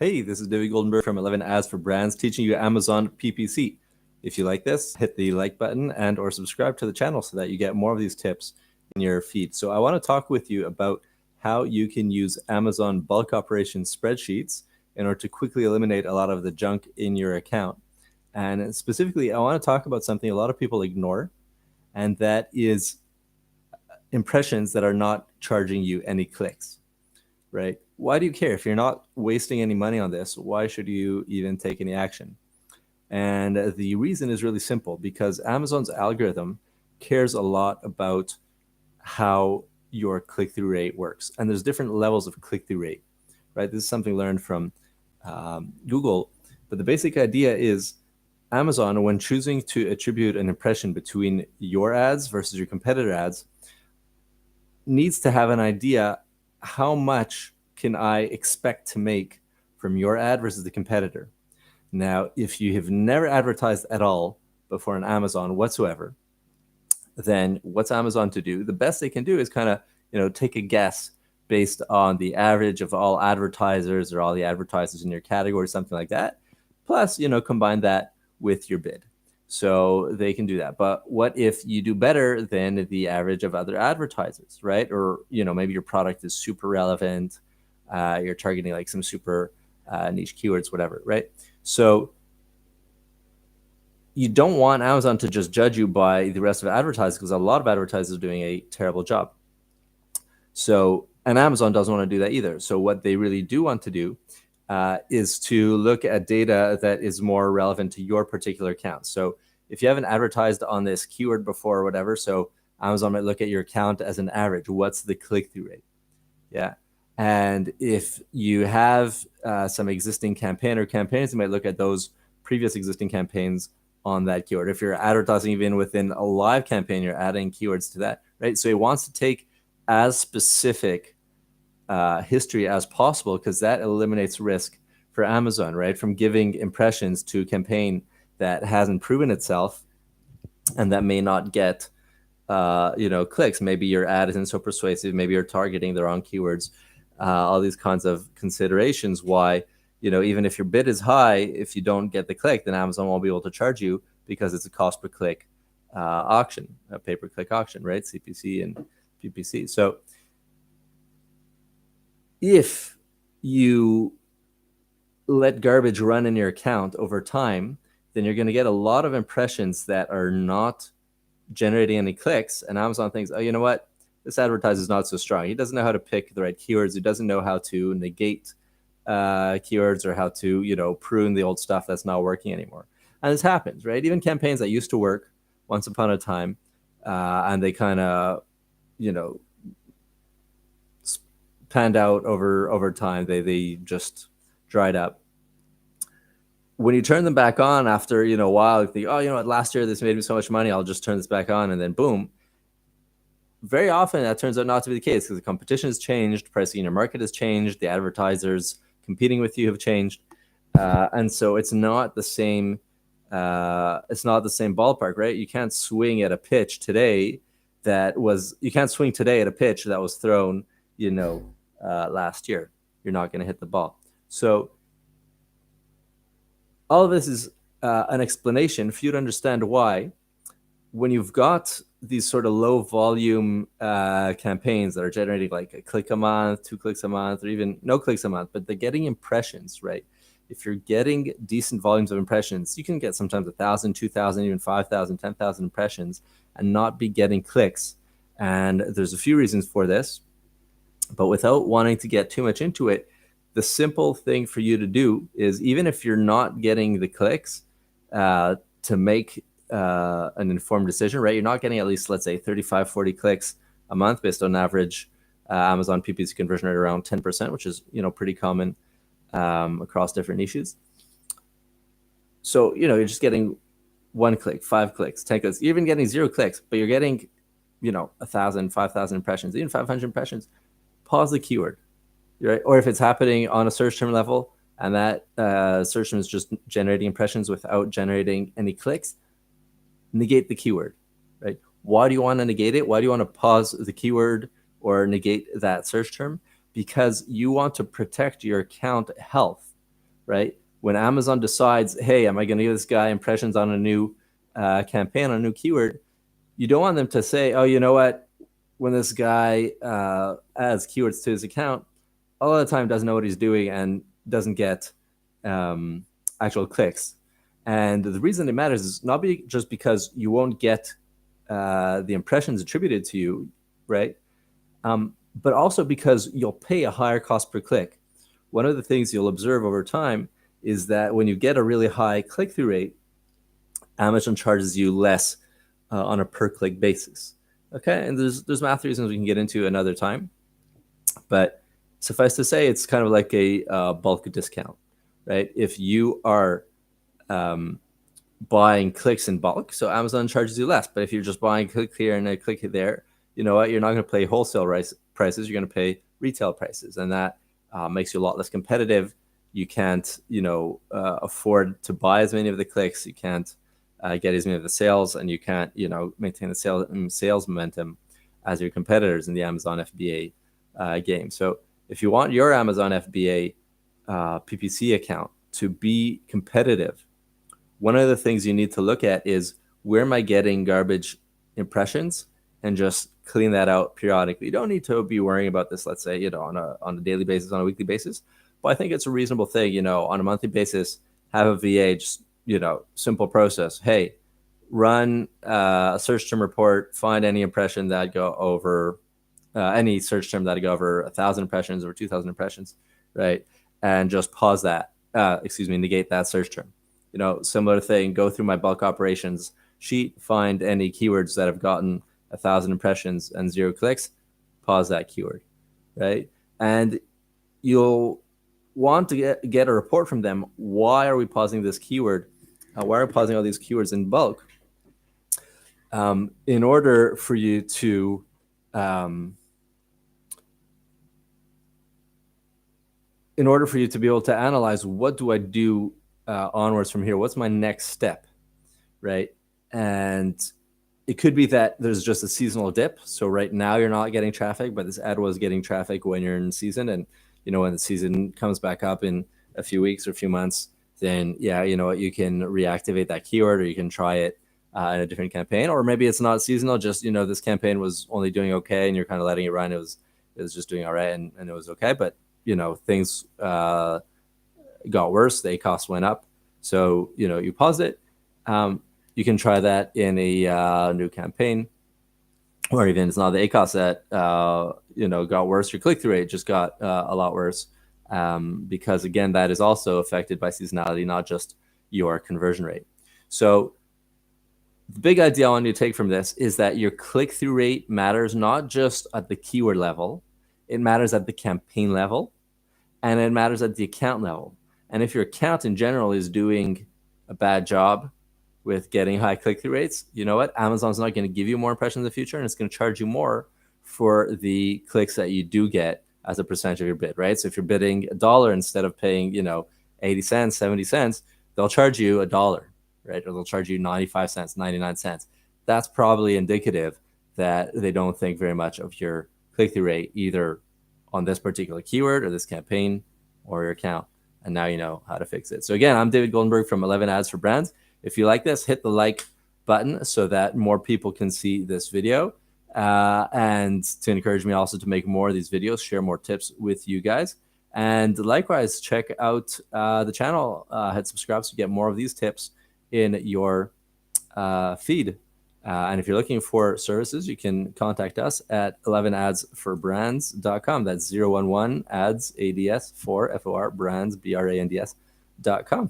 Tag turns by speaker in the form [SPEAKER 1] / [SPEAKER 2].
[SPEAKER 1] Hey, this is David Goldenberg from 11 Ads for Brands, teaching you Amazon PPC. If you like this, hit the like button and or subscribe to the channel so that you get more of these tips in your feed. So I want to talk with you about how you can use Amazon bulk operations spreadsheets in order to quickly eliminate a lot of the junk in your account. And specifically, I want to talk about something a lot of people ignore, and that is impressions that are not charging you any clicks. Right? Why do you care? If you're not wasting any money on this, why should you even take any action? And the reason is really simple, because Amazon's algorithm cares a lot about how your click-through rate works. And there's different levels of click-through rate, right? This is something learned from Google. But the basic idea is Amazon, when choosing to attribute an impression between your ads versus your competitor ads, needs to have an idea, how much can I expect to make from your ad versus the competitor? Now, if you have never advertised at all before on Amazon whatsoever, then what's Amazon to do? The best they can do is kind of, take a guess based on the average of all advertisers or all the advertisers in your category, something like that. Plus, combine that with your bid. So they can do that. But what if you do better than the average of other advertisers, right? Or, maybe your product is super relevant. You're targeting like some super niche keywords, whatever, right? So you don't want Amazon to just judge you by the rest of advertisers, because a lot of advertisers are doing a terrible job. So, and Amazon doesn't want to do that either. So what they really do want to do is to look at data that is more relevant to your particular account. So if you haven't advertised on this keyword before or whatever, so Amazon might look at your account as an average. What's the click-through rate? Yeah. And if you have some existing campaign or campaigns, you might look at those previous existing campaigns on that keyword. If you're advertising even within a live campaign, you're adding keywords to that, right? So it wants to take as specific history as possible, because that eliminates risk for Amazon, right? From giving impressions to a campaign that hasn't proven itself and that may not get clicks. Maybe your ad isn't so persuasive. Maybe you're targeting the wrong keywords. All these kinds of considerations why, even if your bid is high, if you don't get the click, then Amazon won't be able to charge you, because it's a cost per click auction, a pay-per-click auction, right? CPC and PPC. So if you let garbage run in your account over time, then you're going to get a lot of impressions that are not generating any clicks. And Amazon thinks, oh, you know what? This advertiser is not so strong. He doesn't know how to pick the right keywords. He doesn't know how to negate keywords, or how to, prune the old stuff that's not working anymore. And this happens, right? Even campaigns that used to work once upon a time, and they kind of, panned out over time. They just dried up. When you turn them back on after a while, you think, oh, you know what, last year this made me so much money, I'll just turn this back on, and then boom. Very often that turns out not to be the case, because the competition has changed, pricing in your market has changed, the advertisers competing with you have changed, and so it's not the same. It's not the same ballpark, right? You can't swing at a pitch today you can't swing today at a pitch that was thrown, last year. You're not going to hit the ball. So all of this is an explanation for you to understand why, when you've got these sort of low volume campaigns that are generating like a click a month, 2 clicks a month, or even no clicks a month, but they're getting impressions, right? If you're getting decent volumes of impressions, you can get sometimes 1,000, 2,000, even 5,000, 10,000 impressions and not be getting clicks. And there's a few reasons for this, but without wanting to get too much into it, the simple thing for you to do is, even if you're not getting the clicks, to make an informed decision, right? You're not getting at least, let's say, 35, 40 clicks a month based on average Amazon PPC conversion rate around 10%, which is, pretty common across different niches. So, you're just getting 1 click, 5 clicks, 10 clicks, you're even getting 0 clicks, but you're getting, 1,000, 5,000 impressions, even 500 impressions. Pause the keyword, right? Or if it's happening on a search term level and that search term is just generating impressions without generating any clicks, negate the keyword, right? Why do you want to negate it? Why do you want to pause the keyword or negate that search term? Because you want to protect your account health, right? When Amazon decides, hey, am I going to give this guy impressions on a new campaign, on a new keyword, you don't want them to say, oh, you know what? When this guy adds keywords to his account, a lot of the time doesn't know what he's doing and doesn't get actual clicks. And the reason it matters is not just because you won't get the impressions attributed to you, right? But also because you'll pay a higher cost per click. One of the things you'll observe over time is that when you get a really high click-through rate, Amazon charges you less on a per-click basis. Okay, and there's math reasons we can get into another time, but suffice to say, it's kind of like a bulk discount, right? If you are buying clicks in bulk, so Amazon charges you less. But if you're just buying a click here and a click there, you know what? You're not going to pay wholesale prices. You're going to pay retail prices, and that makes you a lot less competitive. You can't, afford to buy as many of the clicks. You can't get as many of the sales, and you can't, maintain the sales momentum as your competitors in the Amazon FBA game. So if you want your Amazon FBA PPC account to be competitive, one of the things you need to look at is, where am I getting garbage impressions, and just clean that out periodically. You don't need to be worrying about this, let's say, on a daily basis, on a weekly basis. But I think it's a reasonable thing, on a monthly basis, have a VA, just, simple process. Hey, run a search term report, find any impression that go over, any search term that go over 1,000 impressions or 2,000 impressions, right? And just pause that, negate that search term. Similar thing, go through my bulk operations sheet, find any keywords that have gotten 1,000 impressions and 0 clicks, pause that keyword, right? And you'll want to get a report from them. Why are we pausing this keyword? Why are we pausing all these keywords in bulk? In order for you to be able to analyze, what do I do onwards from here? What's my next step, right? And it could be that there's just a seasonal dip. So right now you're not getting traffic, but this ad was getting traffic when you're in season. And, when the season comes back up in a few weeks or a few months, then yeah, you can reactivate that keyword, or you can try it in a different campaign. Or maybe it's not seasonal, just, this campaign was only doing okay and you're kind of letting it run. It was just doing all right, and it was okay. But, things got worse. The cost went up. So, you pause it. You can try that in a new campaign, or even it's not the ACOS that got worse. Your click-through rate just got a lot worse, because again, that is also affected by seasonality, not just your conversion rate. So the big idea I want you to take from this is that your click-through rate matters not just at the keyword level, it matters at the campaign level, and it matters at the account level. And if your account in general is doing a bad job with getting high click-through rates, you know what? Amazon's not going to give you more impressions in the future, and it's going to charge you more for the clicks that you do get as a percentage of your bid, right? So if you're bidding $1 instead of paying, 80 cents, 70 cents, they'll charge you $1, right? Or they'll charge you 95 cents, 99 cents. That's probably indicative that they don't think very much of your click-through rate, either on this particular keyword or this campaign or your account. And now you know how to fix it. So again, I'm David Goldenberg from 11 Ads for Brands. If you like this, hit the like button so that more people can see this video. And to encourage me also to make more of these videos, share more tips with you guys. And likewise, check out the channel, hit subscribe so you get more of these tips in your feed. And if you're looking for services, you can contact us at 11adsforbrands.com. That's 011 ads, ADS, for FOR, brands, BRANDS.com.